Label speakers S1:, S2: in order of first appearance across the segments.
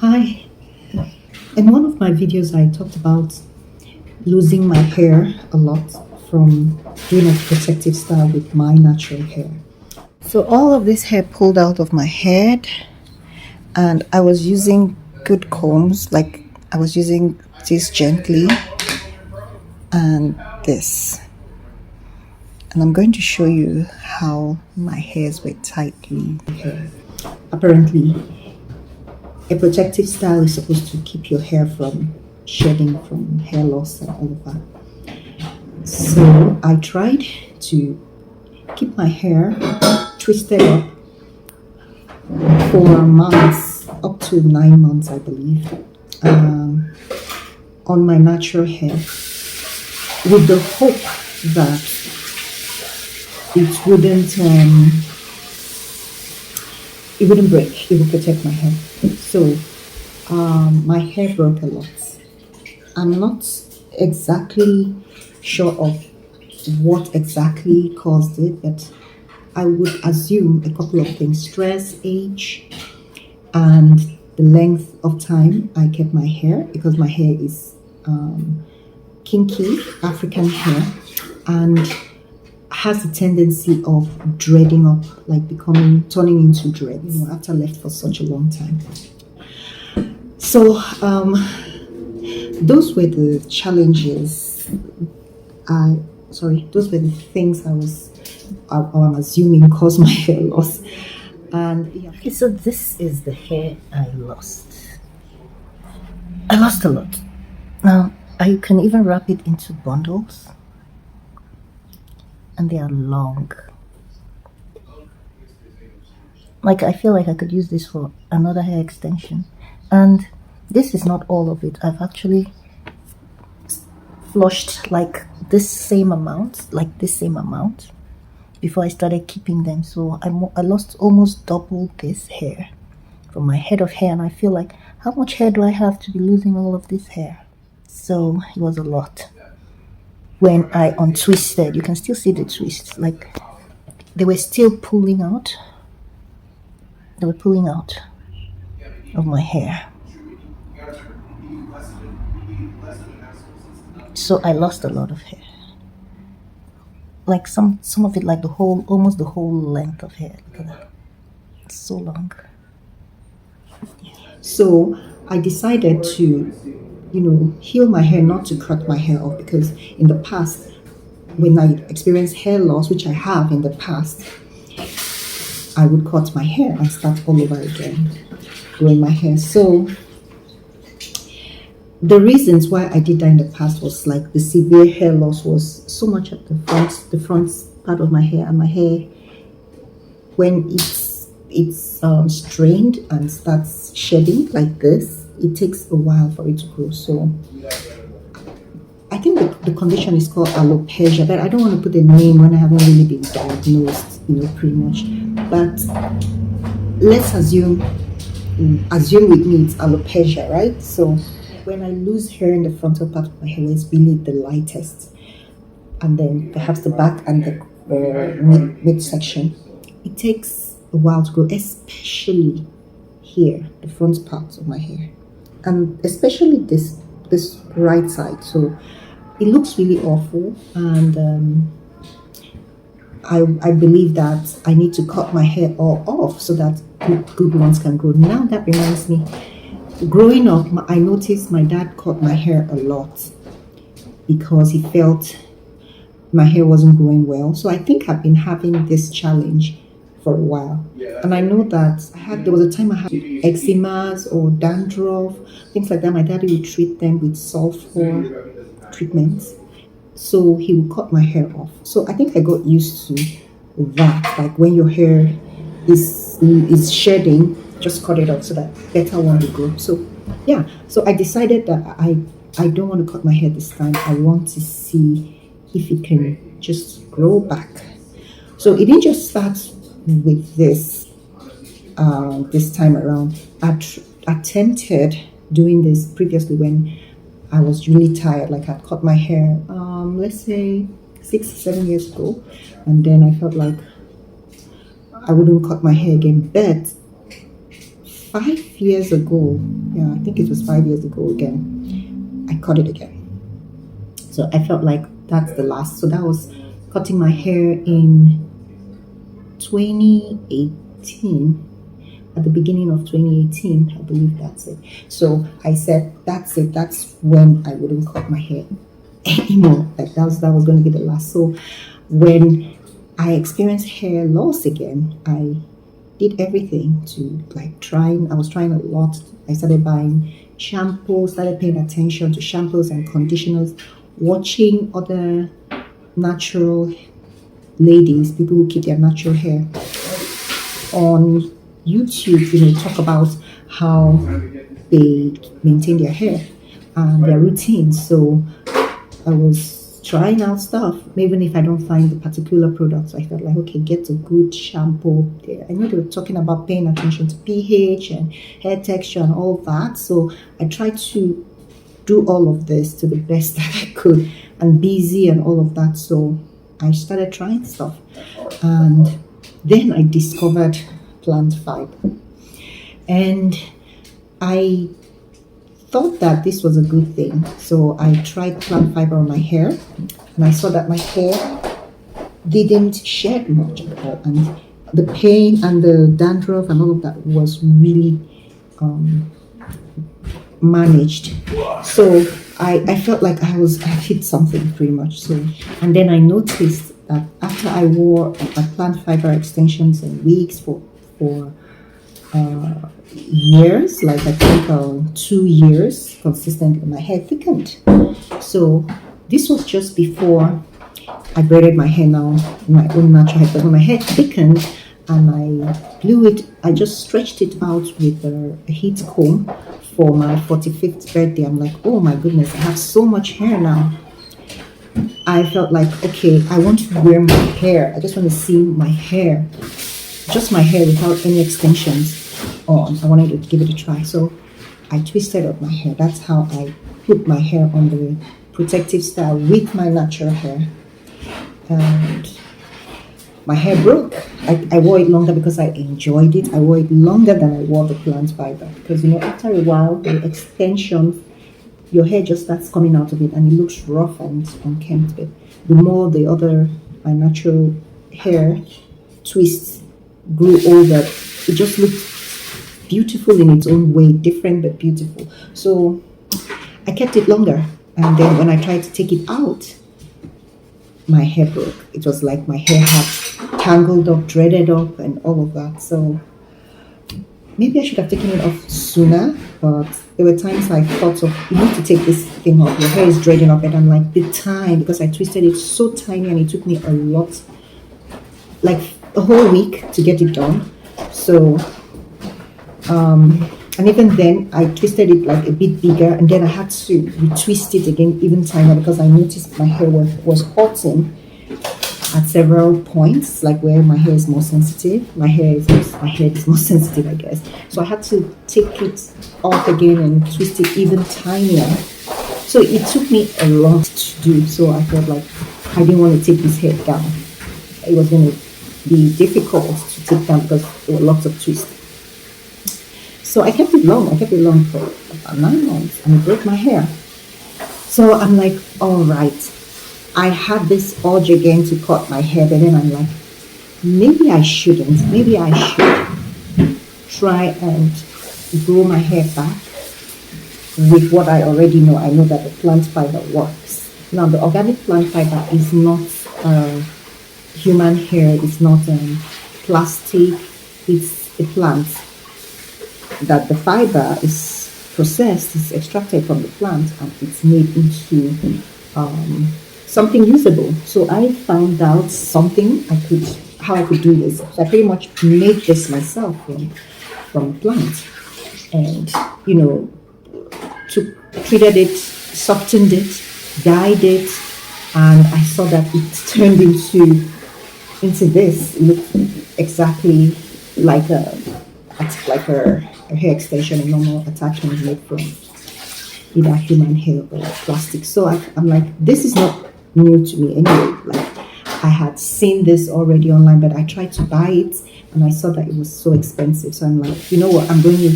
S1: Hi. In one of my videos, I talked about losing my hair a lot from doing a protective style with my natural hair. So all of this hair pulled out of my head, and I was using good combs, like I was using this gently and this. And I'm going to show you how my hairs were tightly hair. Apparently, a protective style is supposed to keep your hair from shedding, from hair loss and all of that. So I tried to keep my hair twisted up for months, up to 9 months, I believe, on my natural hair, with the hope that it wouldn't break. It would protect my hair. So my hair broke a lot. I'm not exactly sure of what exactly caused it, but I would assume a couple of things: stress, age, and the length of time I kept my hair, because my hair is kinky African hair and has a tendency of dreading up, like turning into dreads, after left for such a long time. So those were the challenges. Those were the things I'm assuming caused my hair loss. And yeah. Okay, so this is the hair I lost. I lost a lot. Now I can even wrap it into bundles, and they are long. Like, I feel like I could use this for another hair extension. And this is not all of it. I've actually flushed like this same amount before I started keeping them. So I lost almost double this hair from my head of hair, and I feel like, how much hair do I have to be losing all of this hair? So it was a lot. When I untwisted, you can still see the twists, like they were still pulling out. They were pulling out of my hair. So I lost a lot of hair. Like some of it, like almost the whole length of hair. Look at that. It's so long. So I decided to, heal my hair, not to cut my hair off, because in the past, when I experienced hair loss, which I have in the past, I would cut my hair and start all over again, growing my hair. So the reasons why I did that in the past was like the severe hair loss was so much at the front part of my hair, and my hair, when it's strained and starts shedding like this, it takes a while for it to grow. So I think the condition is called alopecia, but I don't want to put a name when I haven't really been diagnosed, pretty much. But let's assume with me it's alopecia, right? So when I lose hair in the frontal part of my hair, it's really the lightest, and then perhaps the back and the midsection, it takes a while to grow, especially here, the front part of my hair, and especially this right side. So it looks really awful, and I believe that I need to cut my hair all off so that good ones can grow. Now that reminds me, growing up, I noticed my dad cut my hair a lot because he felt my hair wasn't growing well. So I think I've been having this challenge for a while. And I know that there was a time I had eczemas or dandruff, things like that. My daddy would treat them with sulfur treatments. So he would cut my hair off. So I think I got used to that. Like, when your hair is shedding, just cut it off so that better one will grow. So yeah, so I decided that I don't want to cut my hair this time. I want to see if it can just grow back. So it didn't just start with this time around. I attempted doing this previously when I was really tired. Like, I'd cut my hair, let's say 6-7 years ago, and then I felt like I wouldn't cut my hair again. But 5 years ago, yeah, I think it was 5 years ago again, I cut it again. So I felt like that's the last. So that was cutting my hair in 2018, at the beginning of 2018, I believe that's it. So I said, that's it. That's when I wouldn't cut my hair anymore. Like that was going to be the last. So when I experienced hair loss again, I did everything to I was trying a lot. I started buying shampoo, started paying attention to shampoos and conditioners, watching other natural ladies, people who keep their natural hair on YouTube, talk about how they maintain their hair and their routines. So I was trying out stuff, even if I don't find the particular product. So I felt like, okay, get a good shampoo there. I know they were talking about paying attention to pH and hair texture and all that. So I tried to do all of this to the best that I could, and busy and all of that. So I started trying stuff, and then I discovered plant fiber, and I thought that this was a good thing. So I tried plant fiber on my hair, and I saw that my hair didn't shed much at all, and the pain and the dandruff and all of that was really managed. So I felt like I hit something pretty much. So, and then I noticed that after I wore my plant fiber extensions and wigs for years, like I think 2 years consistently, my hair thickened. So this was just before I braided my hair now, my own natural hair. But when my hair thickened and I blew it, I just stretched it out with a heat comb for my 45th birthday. I'm like, oh my goodness, I have so much hair now. I felt like, okay, I want to wear my hair. I just want to see my hair, just my hair without any extensions on. I wanted to give it a try. So I twisted up my hair. That's how I put my hair on the protective style with my natural hair. And my hair broke. I wore it longer because I enjoyed it. I wore it longer than I wore the plant fiber, because after a while the extension, your hair just starts coming out of it and it looks rough and unkempt. But the more my natural hair twists grew older, it just looked beautiful in its own way, different but beautiful. So I kept it longer, and then when I tried to take it out, my hair broke. It was like my hair had tangled up, dreaded up, and all of that. So maybe I should have taken it off sooner, but there were times I thought of, you need to take this thing off, your hair is dreading up, and I'm like, the time, because I twisted it so tiny and it took me a lot, like a whole week to get it done. So and even then I twisted it like a bit bigger, and then I had to retwist it again even tinier, because I noticed my hair was hurting at several points, like where my hair is more sensitive. My head is more sensitive, I guess. So I had to take it off again and twist it even tinier. So it took me a lot to do. So I felt like I didn't want to take this hair down. It was going to be difficult to take down because there were lots of twists. So I kept it long. I kept it long for about 9 months, and it broke my hair. So I'm like, all right. I had this urge again to cut my hair, but then I'm like, maybe I shouldn't. Maybe I should try and grow my hair back with what I already know. I know that the plant fiber works. Now, the organic plant fiber is not human hair. It's not plastic. It's a plant that the fiber is processed, is extracted from the plant, and it's made into something usable. So I found out how I could do this. So I pretty much made this myself from a plant, and treated it, softened it, dyed it, and I saw that it turned into this. It looked exactly like a hair extension, a normal attachment made from either human hair or plastic. So I'm like, this is not new to me anyway. Like, I had seen this already online, but I tried to buy it and I saw that it was so expensive. So I'm like, you know what, I'm going to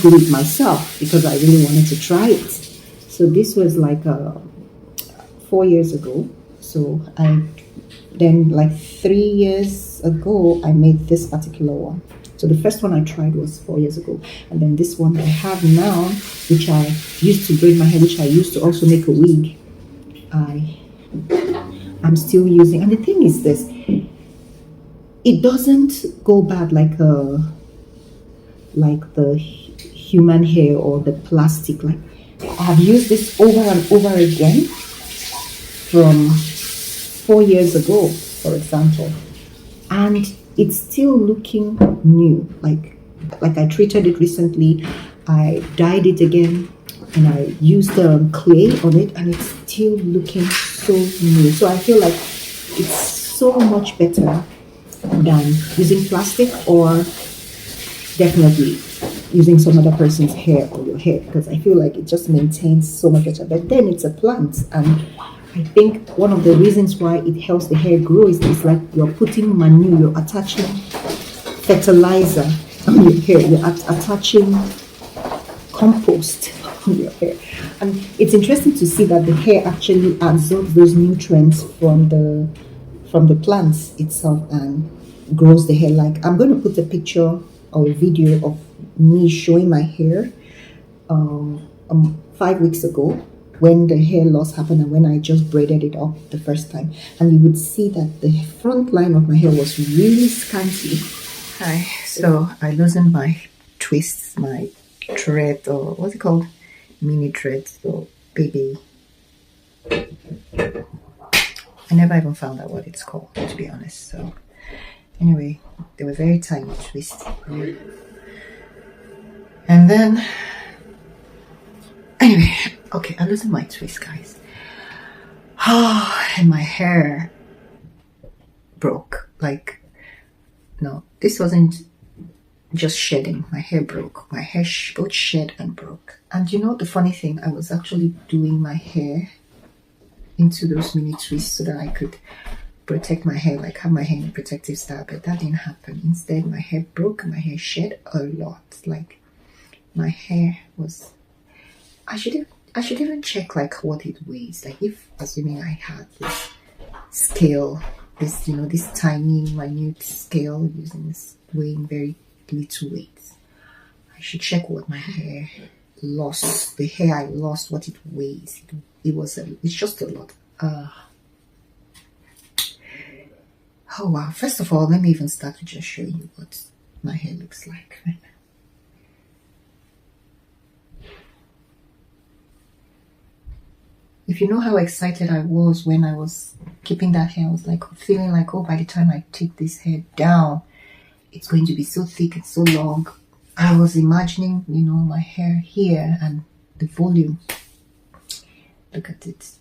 S1: do it myself because I really wanted to try it. So this was like 4 years ago. So then like 3 years ago, I made this particular one. So the first one I tried was 4 years ago. And then this one I have now, which I used to braid my hair, which I used to also make a wig, I'm still using. And the thing is this, it doesn't go bad like the human hair or the plastic. Like, I've used this over and over again from 4 years ago, for example, and it's still looking new. Like I treated it recently, I dyed it again, and I used clay on it, and it's still looking so new. So I feel like it's so much better than using plastic, or definitely using some other person's hair on your hair, because I feel like it just maintains so much better. But then it's a plant, and I think one of the reasons why it helps the hair grow is it's like you're putting manure, you're attaching fertilizer on your hair, you're attaching compost on your hair. And it's interesting to see that the hair actually absorbs those nutrients from the plants itself and grows the hair. Like, I'm going to put a picture or a video of me showing my hair 5 weeks ago, when the hair loss happened and when I just braided it up the first time, and you would see that the front line of my hair was really scanty. Hi, so I loosened my twists, my thread, or what's it called, mini threads, or baby. I never even found out what it's called, to be honest. So anyway, they were very tiny twists, and then anyway, okay, I loosened my twist, guys. And my hair broke. Like, no, this wasn't just shedding. My hair broke. My hair both shed and broke. And you know the funny thing, I was actually doing my hair into those mini twists so that I could protect my hair, like have my hair in a protective style, but that didn't happen. Instead, my hair broke, my hair shed a lot. Like, my hair was, I should even check like what it weighs. Like, if assuming I had this scale, this, you know, this tiny minute scale using this weighing very little weight, I should check what my hair lost, the hair I lost, what it weighs. It's just a lot. Oh wow, first of all, let me even start to just show you what my hair looks like right now. If you know how excited I was when I was keeping that hair, I was like feeling like, oh, by the time I take this hair down, it's going to be so thick and so long. I was imagining, you know, my hair here and the volume. Look at it.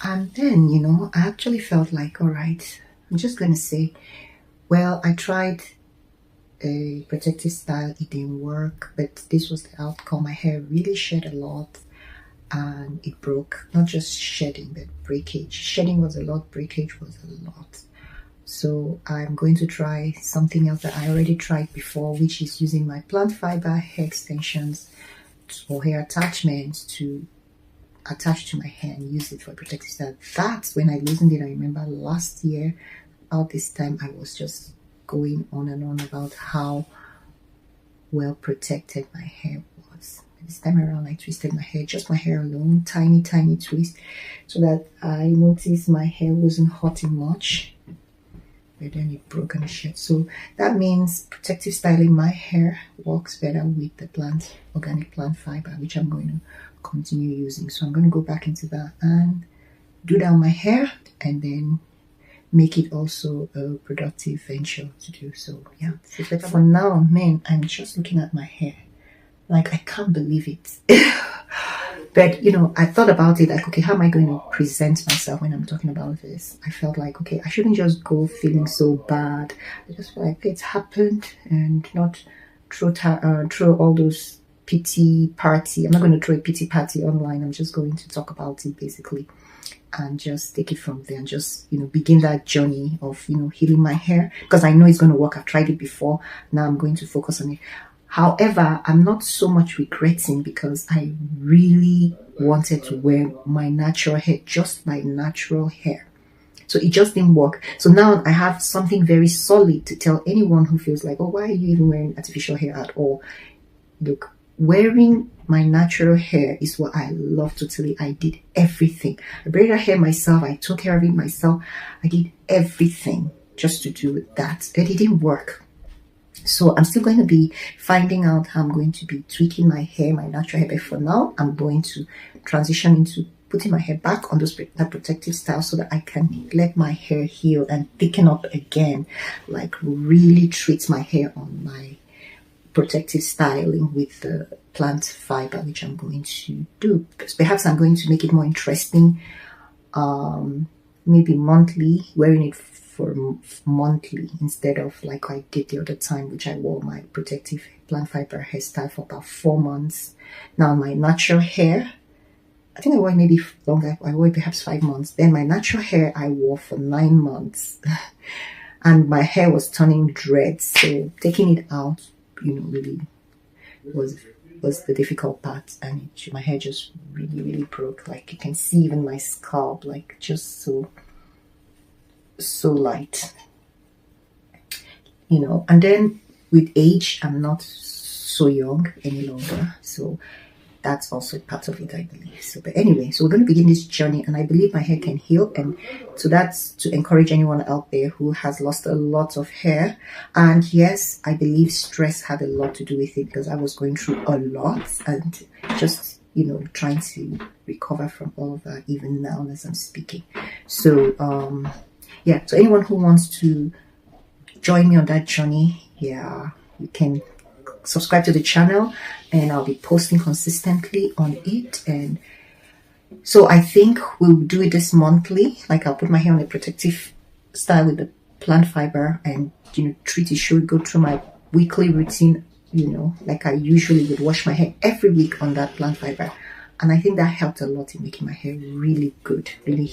S1: And then, you know, I actually felt like, all right, I'm just going to say, well, I tried a protective style, it didn't work, but this was the outcome. My hair really shed a lot and it broke. Not just shedding, but breakage. Shedding was a lot, breakage was a lot. So I'm going to try something else that I already tried before, which is using my plant fiber hair extensions or hair attachments to attach to my hair and use it for protective style. That's when I loosened it. I remember last year about this time I was just going on and on about how well protected my hair was. This time around I twisted my hair, just my hair alone, tiny twist, so that I noticed my hair wasn't hurting much, but then it broke and shed. So that means protective styling my hair works better with the organic plant fiber, which I'm going to continue using. So I'm going to go back into that and do down my hair and then make it also a productive venture to do. So yeah, but for now, man, I'm just looking at my hair like I can't believe it. But you know, I thought about it like, okay, how am I going to present myself when I'm talking about this? I felt like, okay, I shouldn't just go feeling so bad. I just feel like it's happened and not throw all those pity party. I'm not going to throw a pity party online. I'm just going to talk about it basically and just take it from there and just, you know, begin that journey of, you know, healing my hair, because I know it's going to work. I've tried it before. Now I'm going to focus on it. However, I'm not so much regretting, because I really wanted to wear my natural hair, just my natural hair. So it just didn't work. So now I have something very solid to tell anyone who feels like, oh, why are you even wearing artificial hair at all? Look, wearing my natural hair is what I love totally. I did everything. I braided hair myself. I took care of it myself. I did everything just to do with that. And it didn't work. So I'm still going to be finding out how I'm going to be tweaking my hair, my natural hair. But for now, I'm going to transition into putting my hair back on that protective style so that I can let my hair heal and thicken up again. Like really treat my hair on my protective styling with the plant fiber, which I'm going to do. Perhaps I'm going to make it more interesting, maybe monthly, wearing it for monthly instead of like I did the other time, which I wore my protective plant fiber hairstyle for about 4 months. Now my natural hair, I think I wore it maybe longer. I wore it perhaps 5 months. Then my natural hair I wore for 9 months and my hair was turning dreads. So taking it out, you know, really was the difficult part, and my hair just really broke. Like you can see even my scalp, like just so light, you know. And then with age, I'm not so young any longer, so that's also part of it, I believe. So but anyway, so we're going to begin this journey, and I believe my hair can heal. And so that's to encourage anyone out there who has lost a lot of hair. And yes, I believe stress had a lot to do with it, because I was going through a lot and just, you know, trying to recover from all of that even now as I'm speaking. So yeah, so anyone who wants to join me on that journey, yeah, you can subscribe to the channel, and I'll be posting consistently on it. And so I think we'll do it this monthly. Like I'll put my hair on a protective style with the plant fiber and, you know, treat it, should go through my weekly routine, you know, like I usually would wash my hair every week on that plant fiber. And I think that helped a lot in making my hair really good, really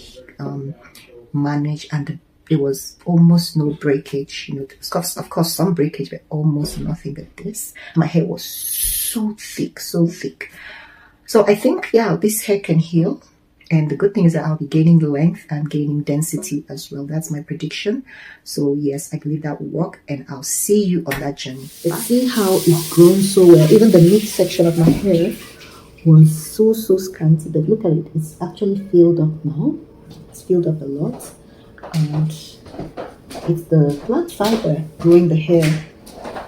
S1: managed, and there was almost no breakage, you know. Of course some breakage, but almost nothing. But this, my hair was so thick. So I think, yeah, this hair can heal. And the good thing is that I'll be gaining length and gaining density as well. That's my prediction. So yes, I believe that will work, and I'll see you on that journey. Let's see how it's grown so well. Even the mid section of my hair was so scanty, but look at it. It's actually filled up now. It's filled up a lot. And it's the plant fiber growing the hair.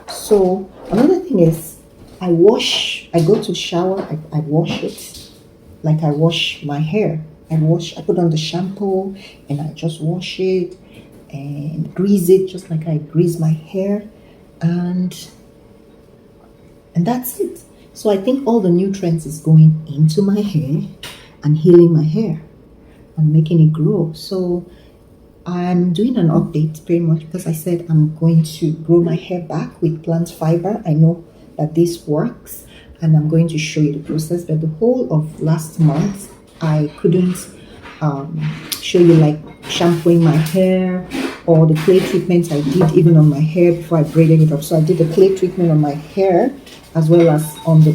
S1: So another thing is, I go to shower, I wash it like I wash my hair. I put on the shampoo and I just wash it and grease it just like I grease my hair, and that's it. So I think all the nutrients is going into my hair and healing my hair and making it grow. So I'm doing an update pretty much because I said I'm going to grow my hair back with plant fiber. I know that this works, and I'm going to show you the process. But the whole of last month, I couldn't show you like shampooing my hair or the clay treatments I did even on my hair before I braided it up. So I did the clay treatment on my hair as well as on the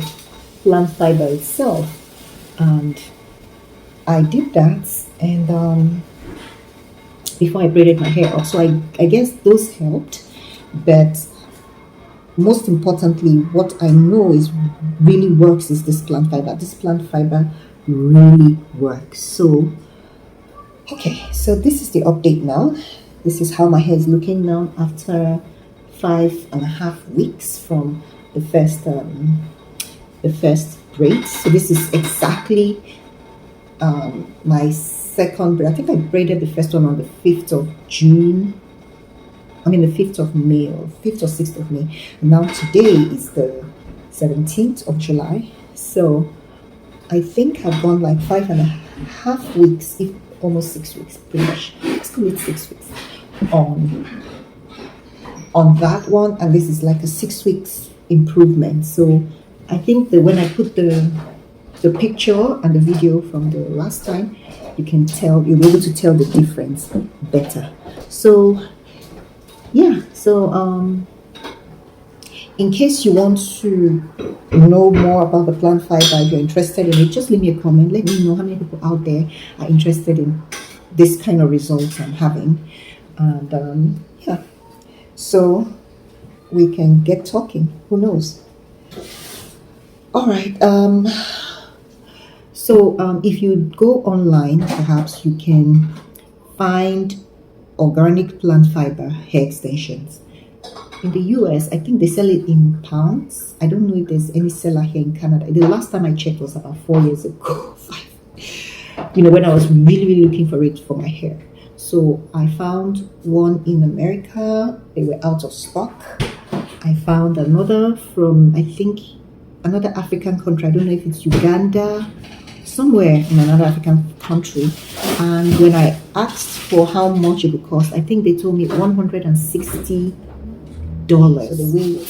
S1: plant fiber itself, and I did that, and before I braided my hair up. So I guess those helped. But most importantly, what I know is really works is this plant fiber. This plant fiber really works. So, okay, so this is the update now. This is how my hair is looking now after 5.5 weeks from the first braid. So this is exactly my second braid. I think I braided the first one on the 5th of June. I mean the 5th of May, or 5th or 6th of May. And now today is the 17th of July. So I think I've gone like 5.5 weeks, if almost 6 weeks, pretty much. Let's call it 6 weeks on that one. And this is like a 6 weeks improvement. So I think that when I put the picture and the video from the last time, you can tell, you'll be able to tell the difference better. So yeah, so in case you want to know more about the plant fiber, if you're interested in it, just leave me a comment. Let me know how many people out there are interested in this kind of results I'm having. And yeah, so we can get talking. Who knows? All right. So if you go online, perhaps you can find organic plant fiber hair extensions. In the US, I think they sell it in pounds. I don't know if there's any seller here in Canada. The last time I checked was about 4 years ago. When I was really, really looking for it for my hair. So I found one in America. They were out of stock. I found another from, I think, another African country. I don't know if it's Uganda, somewhere in another African country. And when I asked for how much it would cost, I think they told me $160. So they weigh it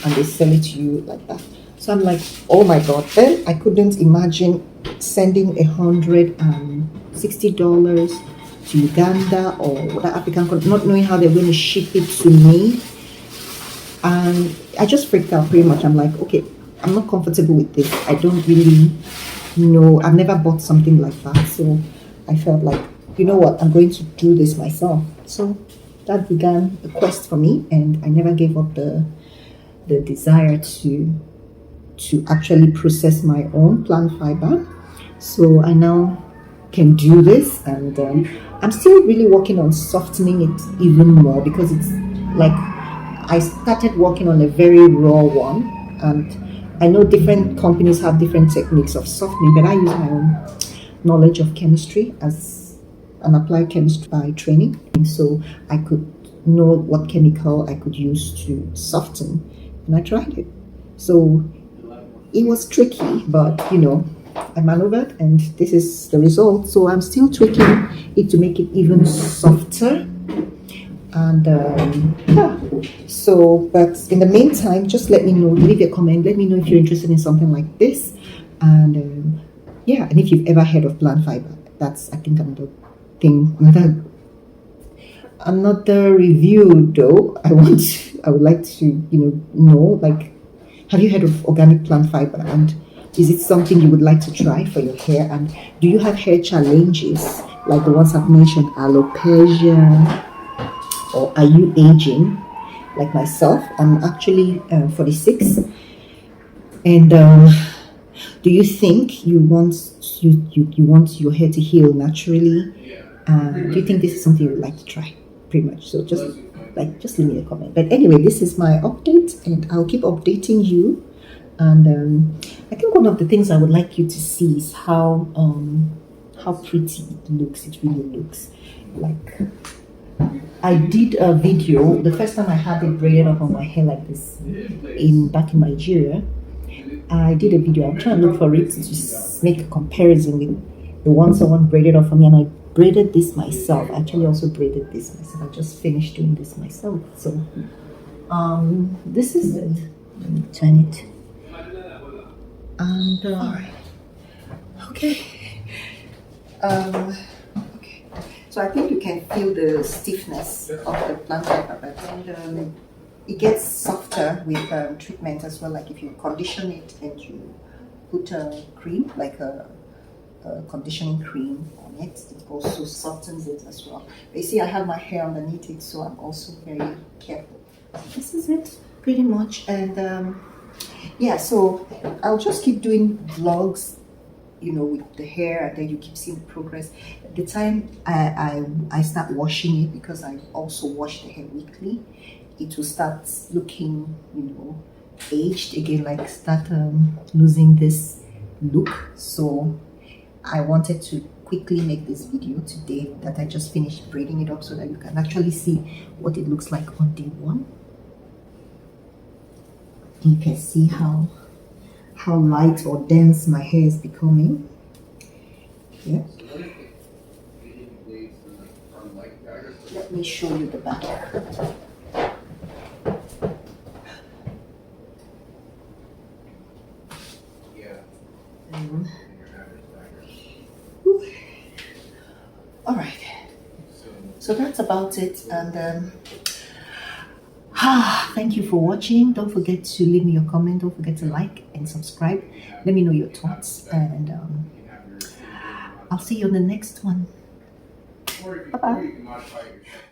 S1: and they sell it to you like that. So I'm like, oh my God. Then I couldn't imagine sending $160 to Uganda or that African country, not knowing how they're going to ship it to me. And I just freaked out pretty much. I'm like, okay, I'm not comfortable with this. I don't really know. I've never bought something like that. So I felt like, you know what, I'm going to do this myself. So that began a quest for me, and I never gave up the desire to actually process my own plant fiber. So I now can do this, and I'm still really working on softening it even more, because it's like I started working on a very raw one, and I know different companies have different techniques of softening, but I use my own knowledge of chemistry as an applied chemist by training, so I could know what chemical I could use to soften, and I tried it. So it was tricky, but I maneuvered, and this is the result. So I'm still tweaking it to make it even softer, and yeah. So, but in the meantime, just let me know, leave a comment, let me know if you're interested in something like this, and yeah, and if you've ever heard of plant fiber. That's, I think, another thing, another review though. I would like to know, like, have you heard of organic plant fiber, and is it something you would like to try for your hair? And do you have hair challenges like the ones I've mentioned, alopecia, or are you aging like myself? I'm actually 46, and do you think you want your hair to heal naturally? Do you think this is something you would like to try? Pretty much. So just leave me a comment. But anyway, this is my update, and I'll keep updating you. And I think one of the things I would like you to see is how pretty it looks. It really looks like. I did a video the first time I had it braided up on my hair like this back in Nigeria. I did a video. I'm trying to look for it to make a comparison with the one someone braided off for me, and I braided this myself. I actually also braided this myself. I just finished doing this myself. So this is it. Let me turn it. And all right. Okay. Okay. So I think you can feel the stiffness of the plant fiber, and it gets softer with treatment as well. Like if you condition it and you put a cream, like a conditioning cream on it, it also softens it as well. But you see, I have my hair underneath it, so I'm also very careful. This is it, pretty much. And yeah, so I'll just keep doing vlogs, with the hair, and then you keep seeing the progress. At the time I start washing it, because I also wash the hair weekly, it will start looking, aged again, like start losing this look. So I wanted to quickly make this video today that I just finished braiding it up, so that you can actually see what it looks like on day one. You can see how light or dense my hair is becoming. Yeah. Let me show you the back. So that's about it. And thank you for watching. Don't forget to leave me your comment. Don't forget to like and subscribe. Let me know your thoughts. And I'll see you on the next one. Bye-bye.